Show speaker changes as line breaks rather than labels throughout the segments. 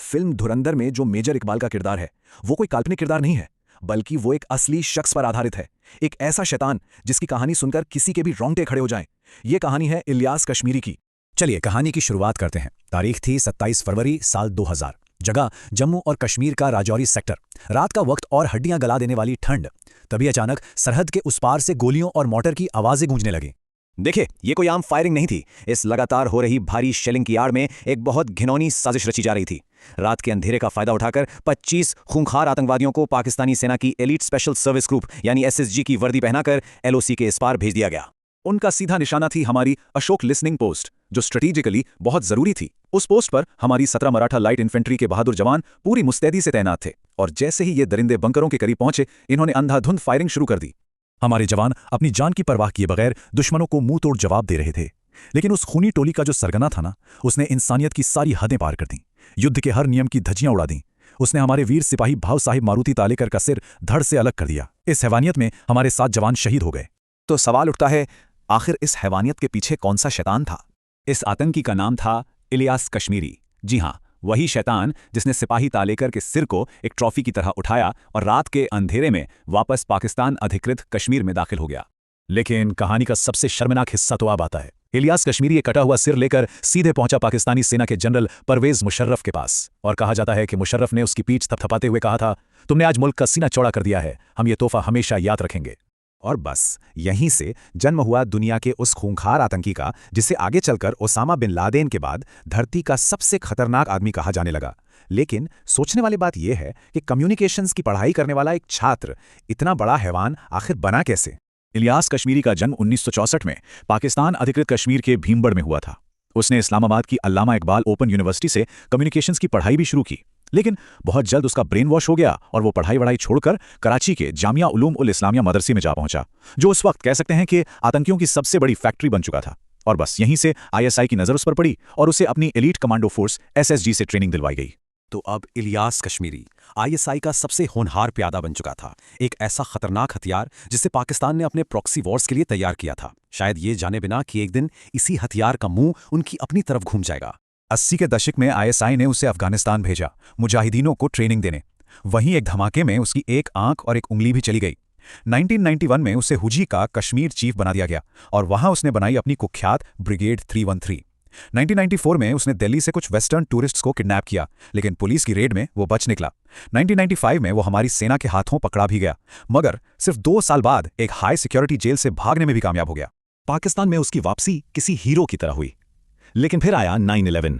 Film धुरंधर में जो major Iqbal का किरदार है वो कोई काल्पनिक किरदार नहीं है, बल्कि वो एक असली शख्स पर आधारित है। एक ऐसा शैतान जिसकी कहानी सुनकर किसी के भी रोंगटे खड़े हो जाएं। ये कहानी है इलियास कश्मीरी की।
चलिए कहानी की शुरुआत करते हैं। तारीख थी 27 फरवरी साल 2000। जगह जम्मू और कश्मीर का राजौरी सेक्टर। रात का वक्त और हड्डियां गला देने वाली ठंड। तभी अचानक सरहद के उस पार से गोलियों और मोटर की आवाजें गूंजने लगी। देखिए, ये कोई आम फायरिंग नहीं थी। इस लगातार हो रही भारी शेलिंग की आड़ में एक बहुत घिनौनी साजिश रची जा रही थी। रात के अंधेरे का फायदा उठाकर 25 खूंखार आतंकवादियों को पाकिस्तानी सेना की एलीट स्पेशल सर्विस ग्रुप यानी एसएसजी की वर्दी पहनाकर एलओसी के इस पार भेज दिया गया।
उनका सीधा निशाना थी हमारी अशोक लिसनिंग पोस्ट, जो स्ट्रेटेजिकली बहुत जरूरी थी। उस पोस्ट पर हमारी 17 मराठा लाइट इन्फेंट्री के बहादुर जवान पूरी मुस्तैदी से तैनात थे, और जैसे ही ये दरिंदे बंकरों के करीब पहुंचे, इन्होंने अंधाधुंध फायरिंग शुरू कर दी।
हमारे जवान अपनी जान की परवाह किए बगैर दुश्मनों को मुंह तोड़ जवाब दे रहे थे। लेकिन उस खूनी टोली का जो सरगना था ना, उसने इंसानियत की सारी हदें पार कर दी। युद्ध के हर नियम की धज्जियां उड़ा दी। उसने हमारे वीर सिपाही भाव साहिब मारुति तालेकर का सिर धड़ से अलग कर दिया। इस हैवानियत में हमारे 7 जवान शहीद हो गए।
तो सवाल उठता है, आखिर इस हैवानियत के पीछे कौन सा शैतान था?
इस आतंकी का नाम था इलियास कश्मीरी। जी हाँ, वही शैतान जिसने सिपाही तालेकर के सिर को एक ट्रॉफी की तरह उठाया और रात के अंधेरे में वापस पाकिस्तान अधिकृत कश्मीर में दाखिल हो गया।
लेकिन कहानी का सबसे शर्मनाक हिस्सा तो अब आता है। इलियास कश्मीरी एक कटा हुआ सिर लेकर सीधे पहुंचा पाकिस्तानी सेना के जनरल परवेज मुशर्रफ के पास, और कहा जाता है कि मुशर्रफ ने उसकी पीठ थपथपाते हुए कहा था, तुमने आज मुल्क का सीना चौड़ा कर दिया है, हम ये तोहफा हमेशा याद रखेंगे।
और बस यहीं से जन्म हुआ दुनिया के उस खूंखार आतंकी का, जिसे आगे चलकर ओसामा बिन लादेन के बाद धरती का सबसे खतरनाक आदमी कहा जाने लगा। लेकिन सोचने वाली बात यह है कि कम्युनिकेशंस की पढ़ाई करने वाला एक छात्र इतना बड़ा हैवान आखिर बना कैसे?
इलियास कश्मीरी का जन्म 1964 में पाकिस्तान अधिकृत कश्मीर के भीमगढ़ में हुआ था। उसने इस्लामाबाद की अल्लामा इकबाल ओपन यूनिवर्सिटी से कम्युनिकेशंस की पढ़ाई भी शुरू की, लेकिन बहुत जल्द उसका ब्रेन वॉश हो गया और वो पढ़ाई वढ़ाई छोड़कर कराची के जामिया उलूम उल इस्लामिया मदरसे में जा पहुंचा, जो उस वक्त कह सकते हैं कि आतंकियों की सबसे बड़ी फैक्ट्री बन चुका था। और बस यहीं से आईएसआई की नज़र उस पर पड़ी और उसे अपनी एलीट कमांडो फोर्स एसएसजी से ट्रेनिंग दिलवाई गई।
तो अब इलियास कश्मीरी आईएसआई का सबसे होनहार प्यादा बन चुका था। एक ऐसा खतरनाक हथियार जिसे पाकिस्तान ने अपने प्रॉक्सी वॉर्स के लिए तैयार किया था, शायद ये जाने बिना कि एक दिन इसी हथियार का मुंह उनकी अपनी तरफ घूम जाएगा।
80 के दशक में आईएसआई ने उसे अफगानिस्तान भेजा मुजाहिदीनों को ट्रेनिंग देने। वहीं एक धमाके में उसकी एक आंख और एक उंगली भी चली गई। 1991 में उसे हुजी का कश्मीर चीफ बना दिया गया और वहां उसने बनाई अपनी कुख्यात ब्रिगेड 313। 1994 में उसने दिल्ली से कुछ वेस्टर्न टूरिस्ट्स को किडनैप किया, लेकिन पुलिस की रेड में वो बच निकला। 1995 में वो हमारी सेना के हाथों पकड़ा भी गया, मगर सिर्फ 2 साल बाद एक हाई सिक्योरिटी जेल से भागने में भी कामयाब हो गया।
पाकिस्तान में उसकी वापसी किसी हीरो की तरह हुई। लेकिन फिर आया 9/11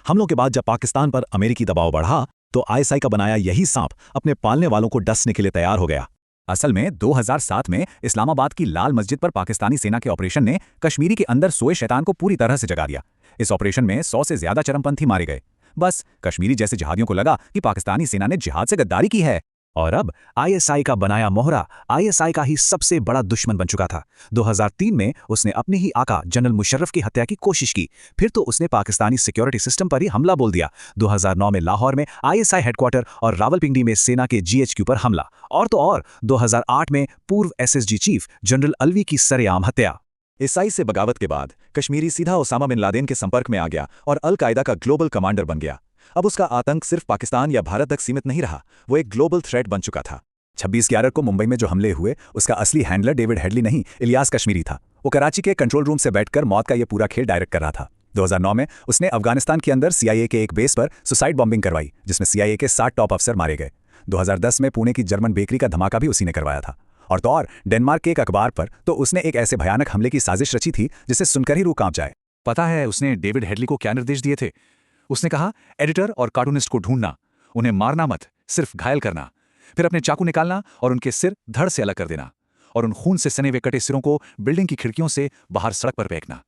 हमलों के बाद। जब पाकिस्तान पर अमेरिकी दबाव बढ़ा तो आईएसआई का बनाया यही सांप अपने पालने वालों को डसने के लिए तैयार हो गया। असल में 2007 में इस्लामाबाद की लाल मस्जिद पर पाकिस्तानी सेना के ऑपरेशन ने कश्मीरी के अंदर सोए शैतान को पूरी तरह से जगा दिया। इस ऑपरेशन में 100 से ज्यादा चरमपंथी मारे गए। बस कश्मीरी जैसे जिहादियों को लगा कि पाकिस्तानी सेना ने जिहाद से गद्दारी की है, और अब आईएसआई का बनाया मोहरा आईएसआई का ही सबसे बड़ा दुश्मन बन चुका था। 2003 में उसने अपने ही आका जनरल मुशर्रफ की हत्या की कोशिश की। फिर तो उसने पाकिस्तानी सिक्योरिटी सिस्टम पर ही हमला बोल दिया। 2009 में लाहौर में आईएसआई हेडक्वार्टर और रावलपिंडी में सेना के जीएचक्यू पर हमला, और तो और 2008 में पूर्व एसएसजी चीफ जनरल अलवी की सरेआम हत्या। ईसाई से बगावत के बाद कश्मीरी सीधा ओसामा बिन लादेन के संपर्क में आ गया और अल कायदा का ग्लोबल कमांडर बन गया। अब उसका आतंक सिर्फ पाकिस्तान या भारत तक सीमित नहीं रहा, वो एक ग्लोबल थ्रेट बन चुका था।
26/11 को मुंबई में जो हमले हुए, उसका असली हैंडलर डेविड हेडली नहीं, इलियास कश्मीरी था। वो कराची के कंट्रोल रूम से बैठकर मौत का ये पूरा खेल डायरेक्ट कर रहा था। 2009 में उसने अफगानिस्तान के अंदर सीआईए के एक बेस पर सुसाइड बॉम्बिंग करवाई, जिसमें सीआईए के 60 टॉप अफसर मारे गए। 2010 में पुणे की जर्मन बेकरी का धमाका भी उसी ने करवाया था। और तो और डेनमार्क के एक अखबार पर तो उसने एक ऐसे भयानक हमले की साजिश रची थी जिसे सुनकर ही रूह कांप जाए।
पता है उसने डेविड हेडली को क्या निर्देश दिए थे? उसने कहा, एडिटर और कार्टूनिस्ट को ढूंढना, उन्हें मारना मत, सिर्फ घायल करना, फिर अपने चाकू निकालना और उनके सिर धड़ से अलग कर देना, और उन खून से सने हुए कटे सिरों को बिल्डिंग की खिड़कियों से बाहर सड़क पर फेंकना।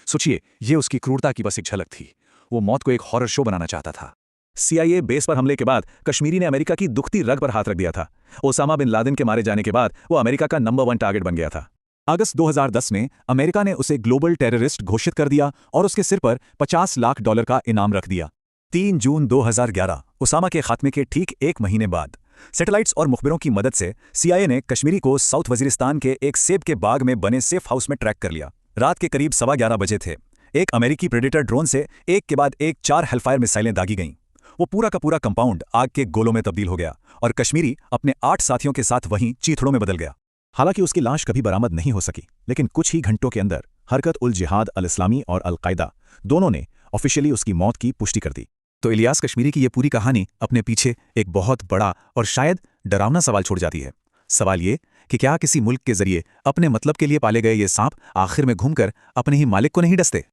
सोचिए, ये उसकी क्रूरता की बस एक झलक थी। वो मौत को एक हॉरर शो बनाना चाहता था। सीआईए बेस पर हमले के बाद कश्मीरी ने अमेरिका की दुखती रग पर हाथ रख दिया था। ओसामा बिन लादेन के मारे जाने के बाद वो अमेरिका का नंबर 1 टारगेट बन गया था। अगस्त 2010 में अमेरिका ने उसे ग्लोबल टेररिस्ट घोषित कर दिया और उसके सिर पर $50 लाख का इनाम रख दिया।
3 जून 2011 ओसामा के खात्मे के ठीक 1 महीने बाद सैटेलाइट्स और मुखबिरों की मदद से सीआईए ने कश्मीरी को साउथ वजीरिस्तान के एक सेब के बाग में बने सेफ हाउस में ट्रैक कर लिया। रात के करीब 11:15 बजे थे। एक अमेरिकी प्रेडेटर ड्रोन से एक के बाद एक 4 हेलफायर मिसाइलें दागी गईं।
वो पूरा का पूरा कंपाउंड आग के गोलों में तब्दील हो गया और कश्मीरी अपने 8 साथियों के साथ वहीं चीथड़ों में बदल गया।
हालांकि उसकी लाश कभी बरामद नहीं हो सकी, लेकिन कुछ ही घंटों के अंदर हरकत उल जिहाद अल इस्लामी और अल कायदा दोनों ने ऑफिशियली उसकी मौत की पुष्टि कर दी।
तो इलियास कश्मीरी की ये पूरी कहानी अपने पीछे एक बहुत बड़ा और शायद डरावना सवाल छोड़ जाती है। सवाल ये कि क्या किसी मुल्क के जरिए अपने मतलब के लिए पाले गए ये सांप आखिर में घूमकर अपने ही मालिक को नहीं डसते?